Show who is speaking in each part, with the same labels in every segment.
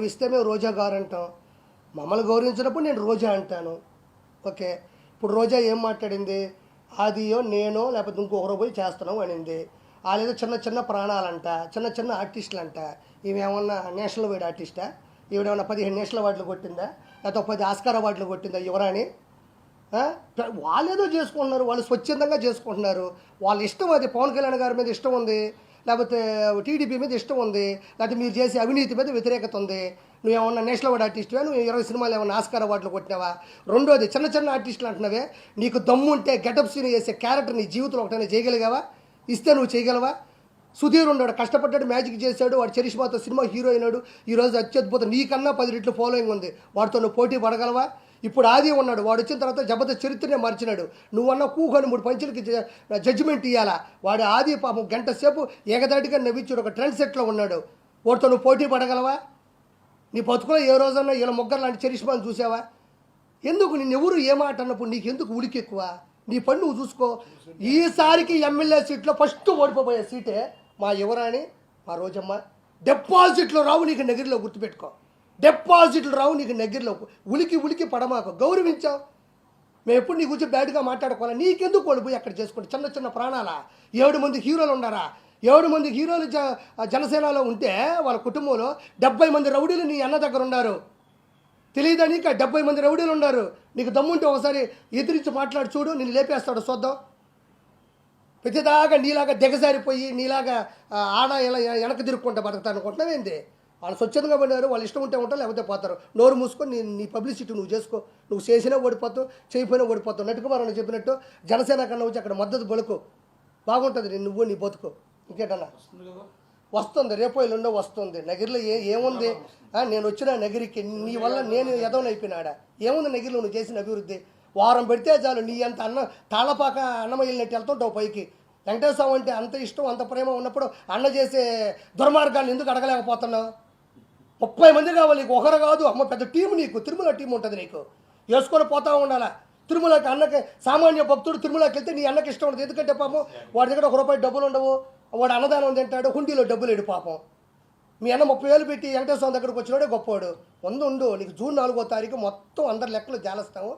Speaker 1: నువ్వు ఇస్తే మేము రోజా గారు అంటాం, మమ్మల్ని గౌరవించినప్పుడు నేను రోజా అంటాను. ఓకే, ఇప్పుడు రోజా ఏం మాట్లాడింది? ఆదియో నేనో లేకపోతే ఇంకొకరు పోయి చేస్తున్నాం అనింది. వాళ్ళేదో చిన్న చిన్న ప్రాణాలంట, చిన్న చిన్న ఆర్టిస్టులు అంట. ఇవేమన్నా నేషనల్ వైడ్ ఆర్టిస్టా? ఈవిడేమన్నా 15 నేషనల్ అవార్డులు కొట్టిందా, లేకపోతే 10 ఆస్కార్ అవార్డులు కొట్టిందా యువరాణి? వాళ్ళేదో చేసుకుంటున్నారు, వాళ్ళు స్వచ్ఛందంగా చేసుకుంటున్నారు, వాళ్ళ ఇష్టం. అది పవన్ కళ్యాణ్ గారి మీద ఇష్టం ఉంది, లేకపోతే టీడీపీ మీద ఇష్టం ఉంది, లేకపోతే మీరు చేసే అవినీతి మీద వ్యతిరేకత ఉంది. నువ్వేమన్నా నేషనల్ అవార్డు ఆర్టిస్టువా? నువ్వు 20 సినిమాలు ఏమన్నా ఆస్కార్ అవార్డులు కొట్టినావా? రెండోది, చిన్న చిన్న ఆర్టిస్టులు అంటున్నావే, నీకు దమ్ము ఉంటే గెటప్ సీన్ చేసే క్యారెక్టర్ నీ జీవితంలో ఒకటైనా చేయగలిగావా? ఇస్తే నువ్వు చేయగలవా? సుధీర్ ఉన్నాడు, కష్టపడ్డాడు, మ్యాజిక్ చేశాడు, వాడు చరిష్మాతో సినిమా హీరో అయినాడు, ఈరోజు అత్యద్భుతం, నీకన్నా 10 రెట్లు ఫాలోయింగ్ ఉంది, వాడితో నువ్వు పోటీ పడగలవా? ఇప్పుడు ఆది ఉన్నాడు, వాడు వచ్చిన తర్వాత జబర్దస్త్ చరిత్రనే మార్చినాడు. నువ్వన్నా కూకొని 3 పంచులకి జడ్జిమెంట్ ఇవ్వాలా? వాడు ఆది పాపం గంట సేపు ఏకదాటిగా నవ్వించాడు, ఒక ట్రెండ్ సెట్లో ఉన్నాడు, వాడితో నువ్వు పోటీ పడగలవా? నీ బతుకులో ఏ రోజన్నా ఇలా మొగ్గర్ లాంటి చరిష్మాను చూసావా? ఎందుకు నిన్నెవరు ఏమాట అన్నప్పుడు నీకెందుకు ఉడికి ఎక్కువ? నీ పని నువ్వు చూసుకో. ఈసారికి ఎమ్మెల్యే సీట్లో ఫస్ట్ ఓడిపోయే సీటే మా యువరాణి, మా రోజమ్మ. డిపాజిట్లు రావు నీకు నగిరిలో, గుర్తుపెట్టుకో. డిపాజిట్లు రావు నీకు నగిరిలో. ఉలికి ఉలికి పడమాకు, గౌరవించావు. మేము ఎప్పుడు నీ గురించి బ్యాడ్గా మాట్లాడుకోవాలి. నీకెందుకు వాళ్ళు పోయి అక్కడ చేసుకోండి? చిన్న చిన్న ప్రాణాలా? 7 మంది హీరోలు ఉన్నారా? 7 మంది హీరోలు జనసేనలో ఉంటే వాళ్ళ కుటుంబంలో 70 మంది రౌడీలు నీ అన్న దగ్గర ఉన్నారు. తెలియదా నీకు? 70 మంది రౌడీలు ఉన్నారు. నీకు దమ్ముంటే ఒకసారి ఎదిరించి మాట్లాడి చూడు, నేను లేపేస్తాడు చూద్దాం. ప్రతిదాకా నీలాగా దిగజారిపోయి నీలాగా ఆడ ఇలా వెనక తిరుక్కుంటా బతుకుతాను అనుకుంటున్నావేంది? వాళ్ళు స్వచ్ఛందంగా పడినారు, వాళ్ళు ఇష్టం ఉంటే ఉంటారు, లేకపోతే పోతారు. నోరు మూసుకొని నీ పబ్లిసిటీ నువ్వు చేసుకో. నువ్వు చేసినా ఓడిపోతావు, చేయకపోయినా ఓడిపోతావు. నటుకుమారని చెప్పినట్టు జనసేన కన్నా వచ్చి అక్కడ మద్దతు బలుకు, బాగుంటుంది నువ్వు నీ బతుకు. ఇంకేటన్నా వస్తుంది, రేపో ఎల్లుండో వస్తుంది. నగిరిలో ఏముంది? నేను వచ్చిన నగిరికి నీ వల్ల నేను ఎదవనైపోయినాడా? ఏముంది నగిరిలో నువ్వు చేసిన అభివృద్ధి? వారం పెడితే చాలు, నీ అంత తాళపాక అన్నమయ్యనట్టు వెళ్తుంటావు పైకి. వెంకటేశ్వర స్వామి అంటే అంత ఇష్టం, అంత ప్రేమ ఉన్నప్పుడు అన్న చేసే దుర్మార్గాన్ని ఎందుకు అడగలేకపోతున్నావు? 30 మంది కావాలి నీకు, ఒకరు కాదు. అమ్మ పెద్ద టీం నీకు, తిరుమల టీం ఉంటుంది నీకు, వేసుకొని పోతా ఉండాలా. తిరుమలకి అన్నకి సామాన్య భక్తుడు తిరుమలకి వెళ్తే నీ అన్నకి ఇష్టం ఉండదు. ఎందుకంటే పాపం వాడి దగ్గర 1 రూపాయి డబ్బులు ఉండవు, వాడు అన్నదానం తింటాడు, హుండీలో డబ్బులు లేడు పాపం. మీ అన్న 30,000 పెట్టి వెంకటేశ్వర స్వామి దగ్గరకు వచ్చినాడే గొప్పవాడు. ఉండు నీకు జూన్ 4వ తారీఖు మొత్తం అందరి లెక్కలు జాలస్తాము.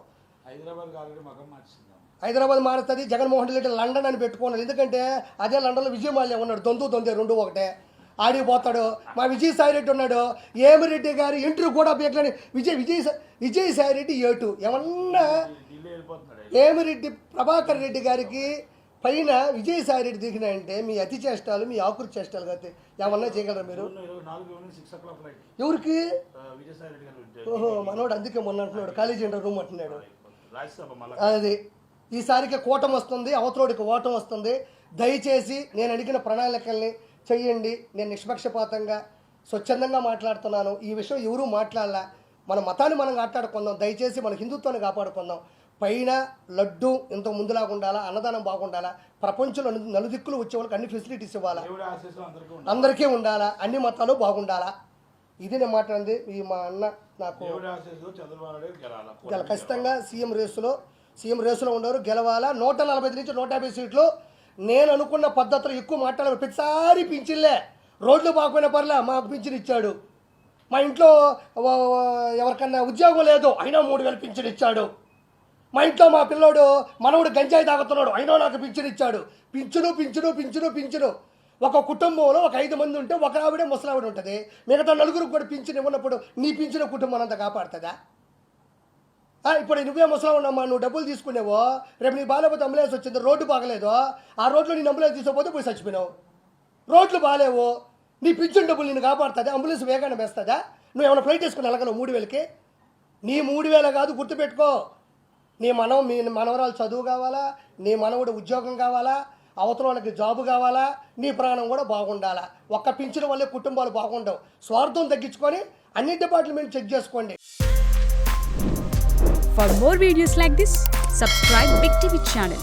Speaker 1: హైదరాబాద్ మారుతుంది. జగన్మోహన్ రెడ్డి లండన్ అని పెట్టుకున్నాడు, ఎందుకంటే అదే లండన్లో విజయమాల్య ఉన్నాడు, దొందే 2 ఒకటే, ఆడికి పోతాడు. మా విజయసాయిరెడ్డి ఉన్నాడు, ఏమిరెడ్డి గారి ఇంటర్వ్యూ కూడా బేకలేని విజయసాయిరెడ్డి ఏటు ఏమన్నా ఏమిరెడ్డి ప్రభాకర్ రెడ్డి గారికి పైన విజయసాయిరెడ్డి దిగినాయంటే మీ అతి చేష్టాలు, మీ ఆకృతి చేష్టాలు కాబట్టి ఏమన్నా చేయగలరా మీరు? ఎవరికి? ఓహో, మనోడు అందుకే మొన్న అంటున్నాడు కాలేజీ రూమ్ అంటున్నాడు. అది ఈసారికి కూటమి వస్తుంది, అవతలోడికి ఓటం వస్తుంది. దయచేసి నేను అడిగిన ప్రణాళికల్ని చెయ్యండి. నేను నిష్పక్షపాతంగా స్వచ్ఛందంగా మాట్లాడుతున్నాను. ఈ విషయం ఎవరూ మాట్లాడాల. మన మతాన్ని మనం కాపాడుకుందాం, దయచేసి మన హిందుత్వాన్ని కాపాడుకుందాం. పైన లడ్డు ఇంత ముందులాగా ఉండాలా, అన్నదానం బాగుండాలా, ప్రపంచంలో నలుదిక్కులు వచ్చే వాళ్ళకి అన్ని ఫెసిలిటీస్ ఇవ్వాలా, అందరికీ ఉండాలా, అన్ని మతాలు బాగుండాలా. ఇది నేను మాట్లాడింది. ఈ మా అన్న నాకు ఖచ్చితంగా సీఎం రేసులో ఉన్నారు, గెలవాలా. 140 నుంచి 150 సీట్లు. నేను అనుకున్న పద్ధతిలో ఎక్కువ మాట్లాడాలి. ప్రతిసారి పింఛన్లే, రోడ్లు బాగుపోయిన పర్లే మాకు పింఛన్ ఇచ్చాడు. మా ఇంట్లో ఎవరికన్నా ఉద్యోగం లేదు అయినా 3,000 పింఛన్ ఇచ్చాడు. మా ఇంట్లో మా పిల్లోడు మనవుడు గంజాయి తాగుతున్నాడు అయినా నాకు పింఛన్ ఇచ్చాడు. పింఛను. ఒక కుటుంబంలో ఒక 5 మంది ఉంటే ఒక ఆవిడే ముసలావిడ ఉంటుంది, మిగతా 4 కూడా పింఛన్ ఇవ్వనప్పుడు నీ పింఛన కుటుంబం అంతా కాపాడుతుందా? ఇప్పుడు నువ్వే ముసలావు ఉన్నామా, నువ్వు డబ్బులు తీసుకునేవో, రేపు నీ బాగాలేకపోతే అంబులెన్స్ వచ్చింది, రోడ్డు బాగలేదు, ఆ రోడ్లో నేను అంబులెన్స్ తీసుకోపోతే పోయి చచ్చిపోయినావు. రోడ్లు బాగాలేవు, నీ పింఛన్ డబ్బులు నేను కాపాడుతుందా? అంబులెన్స్ వేగానే వేస్తుందా? నువ్వు ఏమైనా ఫ్లైట్ వేసుకుని వెళ్ళగలవు 3,000కి? నీ 3,000 కాదు, గుర్తుపెట్టుకో. మీ మనవరాలు చదువు కావాలా, నీ మనవుడు ఉద్యోగం కావాలా, అవతల వాళ్ళకి జాబు కావాలా, నీ ప్రాణం కూడా బాగుండాలా. ఒక్క పింఛన్ వల్లే కుటుంబాలు బాగుండవు. స్వార్థం తగ్గించుకొని అన్ని డిపార్ట్మెంట్ చెక్ చేసుకోండి.
Speaker 2: For more videos like this, subscribe Big TV channel.